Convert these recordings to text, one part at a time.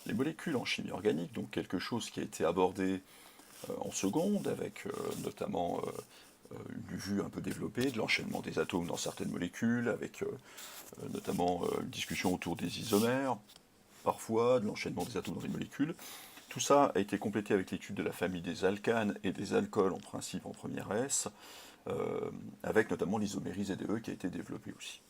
Les molécules en chimie organique, donc quelque chose qui a été abordé en seconde, avec notamment une vue un peu développée de l'enchaînement des atomes dans certaines molécules, avec notamment une discussion autour des isomères, parfois, de l'enchaînement des atomes dans les molécules. Tout ça a été complété avec l'étude de la famille des alcanes et des alcools en principe en première S, avec notamment l'isomérie ZE qui a été développée aussi.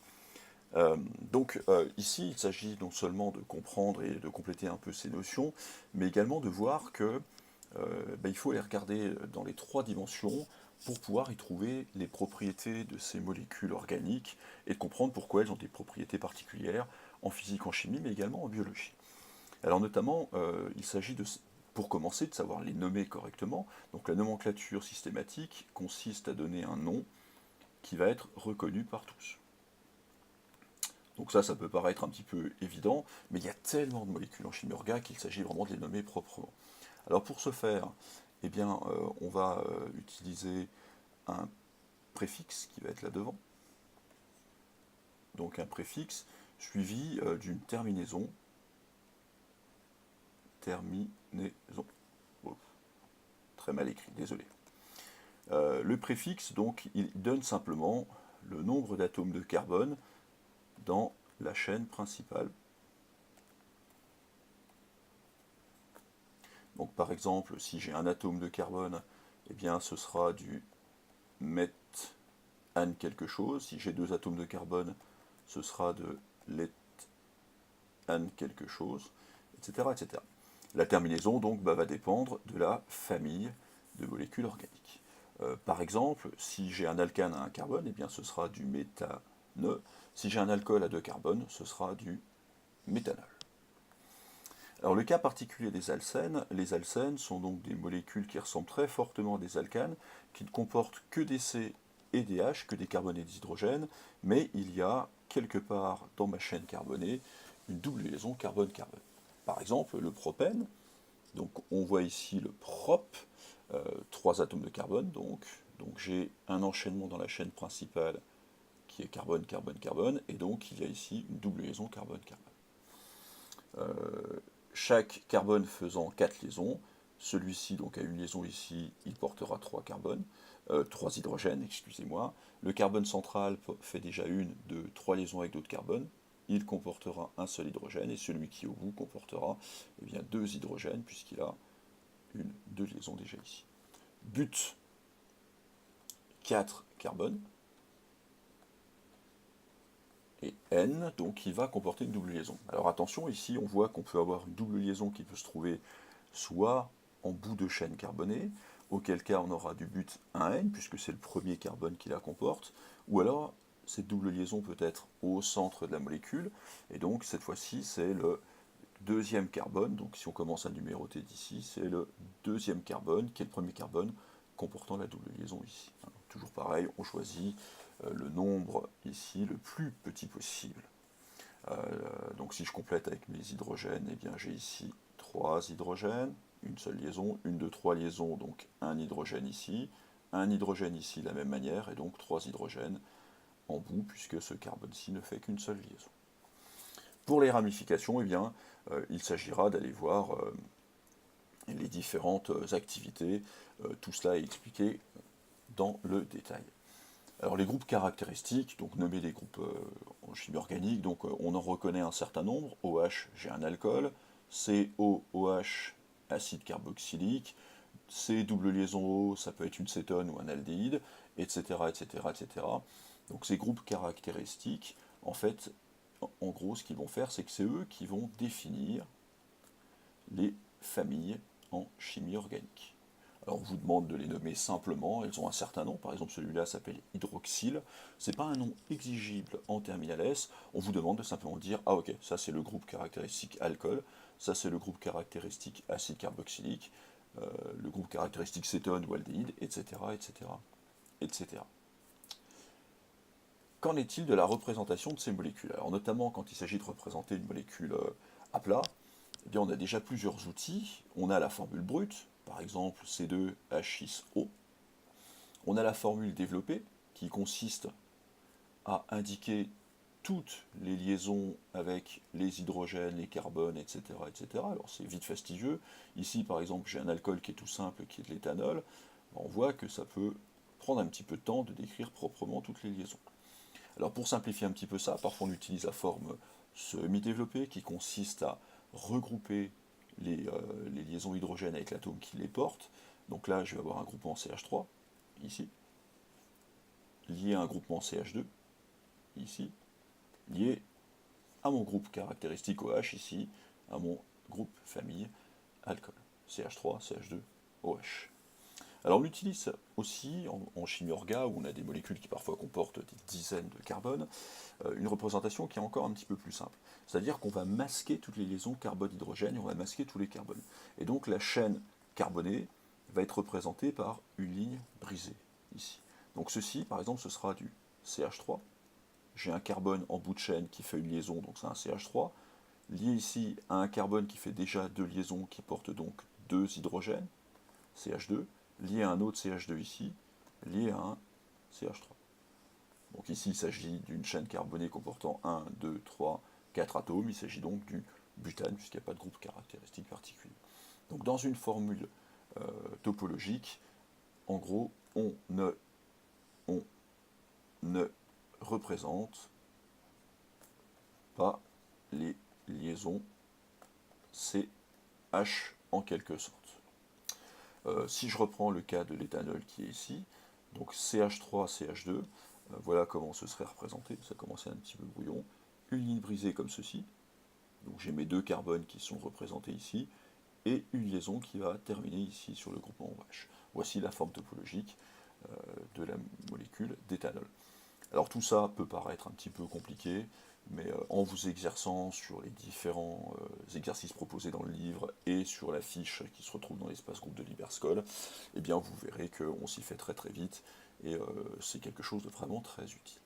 Ici, il s'agit non seulement de comprendre et de compléter un peu ces notions, mais également de voir que il faut les regarder dans les trois dimensions pour pouvoir y trouver les propriétés de ces molécules organiques et de comprendre pourquoi elles ont des propriétés particulières en physique, en chimie, mais également en biologie. Alors notamment, il s'agit pour commencer, de savoir les nommer correctement. Donc la nomenclature systématique consiste à donner un nom qui va être reconnu par tous. Donc ça peut paraître un petit peu évident, mais il y a tellement de molécules en chimie orga qu'il s'agit vraiment de les nommer proprement. Alors pour ce faire, eh bien, on va utiliser un préfixe qui va être là devant. Donc un préfixe suivi d'une terminaison. Terminaison. Oh, très mal écrit, désolé. Le préfixe, donc, il donne simplement le nombre d'atomes de carbone dans la chaîne principale. Donc par exemple, si j'ai un atome de carbone, eh bien ce sera du méthane quelque chose. Si j'ai deux atomes de carbone, ce sera de l'éthane quelque chose, etc., etc. La terminaison donc va dépendre de la famille de molécules organiques. Par exemple, si j'ai un alcane à un carbone, eh bien ce sera du méthane. Si j'ai un alcool à deux carbones, ce sera du méthanol. Alors le cas particulier des alcènes, les alcènes sont donc des molécules qui ressemblent très fortement à des alcanes, qui ne comportent que des C et des H, que des carbones et des hydrogènes, mais il y a quelque part dans ma chaîne carbonée une double liaison carbone-carbone. Par exemple, le propène, donc on voit ici le prop, 3 atomes de carbone, donc j'ai un enchaînement dans la chaîne principale qui est carbone, carbone, carbone, et donc il y a ici une double liaison carbone-carbone. Chaque carbone faisant 4 liaisons, celui-ci donc a une liaison ici, il portera 3 carbones, 3 hydrogènes, excusez-moi. Le carbone central fait déjà une, 2, 3 liaisons avec d'autres carbones, il comportera un seul hydrogène, et celui qui est au bout comportera eh bien, 2 hydrogènes, puisqu'il a deux liaisons déjà ici. But, 4 carbones, et N, donc il va comporter une double liaison. Alors attention, ici on voit qu'on peut avoir une double liaison qui peut se trouver soit en bout de chaîne carbonée, auquel cas on aura du but 1N, puisque c'est le premier carbone qui la comporte, ou alors cette double liaison peut être au centre de la molécule, et donc cette fois-ci c'est le deuxième carbone, donc si on commence à numéroter d'ici, c'est le deuxième carbone, qui est le premier carbone comportant la double liaison ici. Toujours pareil, on choisit le nombre ici le plus petit possible. Donc si je complète avec mes hydrogènes, eh bien j'ai ici 3 hydrogènes, une seule liaison, une de 3 liaisons, donc un hydrogène ici, de la même manière, et donc 3 hydrogènes en bout, puisque ce carbone-ci ne fait qu'une seule liaison. Pour les ramifications, eh bien, il s'agira d'aller voir les différentes activités. Tout cela est expliqué dans le détail. Alors les groupes caractéristiques, donc nommés des groupes en chimie organique, donc on en reconnaît un certain nombre. OH, j'ai un alcool. COOH, acide carboxylique. C double liaison O, ça peut être une cétone ou un aldéhyde, etc., etc., etc. Donc ces groupes caractéristiques, en fait, en gros, ce qu'ils vont faire, c'est que c'est eux qui vont définir les familles en chimie organique. Alors on vous demande de les nommer simplement, elles ont un certain nom, par exemple celui-là s'appelle hydroxyle, c'est pas un nom exigible en terminal S, on vous demande de simplement dire, ah ok, ça c'est le groupe caractéristique alcool, ça c'est le groupe caractéristique acide carboxylique, le groupe caractéristique cétone ou aldéhyde, etc., etc., etc. Qu'en est-il de la représentation de ces molécules? Alors notamment quand il s'agit de représenter une molécule à plat, eh bien, on a déjà plusieurs outils. On a la formule brute, par exemple C2H6O. On a la formule développée, qui consiste à indiquer toutes les liaisons avec les hydrogènes, les carbones, etc. etc. Alors c'est vite fastidieux. Ici par exemple j'ai un alcool qui est tout simple, qui est de l'éthanol. On voit que ça peut prendre un petit peu de temps de décrire proprement toutes les liaisons. Alors pour simplifier un petit peu ça, parfois on utilise la forme semi-développée qui consiste à regrouper les liaisons hydrogène avec l'atome qui les porte. Donc là je vais avoir un groupement CH3, ici, lié à un groupement CH2, ici, lié à mon groupe caractéristique OH, ici, à mon groupe famille alcool, CH3, CH2, OH. Alors on utilise aussi en chimie orga, où on a des molécules qui parfois comportent des dizaines de carbone, une représentation qui est encore un petit peu plus simple. C'est-à-dire qu'on va masquer toutes les liaisons carbone-hydrogène et on va masquer tous les carbones. Et donc la chaîne carbonée va être représentée par une ligne brisée, ici. Donc ceci, par exemple, ce sera du CH3. J'ai un carbone en bout de chaîne qui fait une liaison, donc c'est un CH3, lié ici à un carbone qui fait déjà deux liaisons, qui porte donc deux hydrogènes, CH2, lié à un autre CH2 ici, lié à un CH3. Donc ici, il s'agit d'une chaîne carbonée comportant 1, 2, 3, 4 atomes. Il s'agit donc du butane, puisqu'il n'y a pas de groupe caractéristique particulier. Donc dans une formule topologique, en gros, on ne représente pas les liaisons CH en quelque sorte. Si je reprends le cas de l'éthanol qui est ici, donc CH3, CH2, voilà comment ce serait représenté, ça commençait un petit peu brouillon, une ligne brisée comme ceci, donc j'ai mes deux carbones qui sont représentés ici, et une liaison qui va terminer ici sur le groupement OH. Voici la forme topologique de la molécule d'éthanol. Alors tout ça peut paraître un petit peu compliqué, mais en vous exerçant sur les différents exercices proposés dans le livre et sur la fiche qui se retrouve dans l'espace groupe de Liberscol, eh bien vous verrez qu'on s'y fait très très vite et c'est quelque chose de vraiment très utile.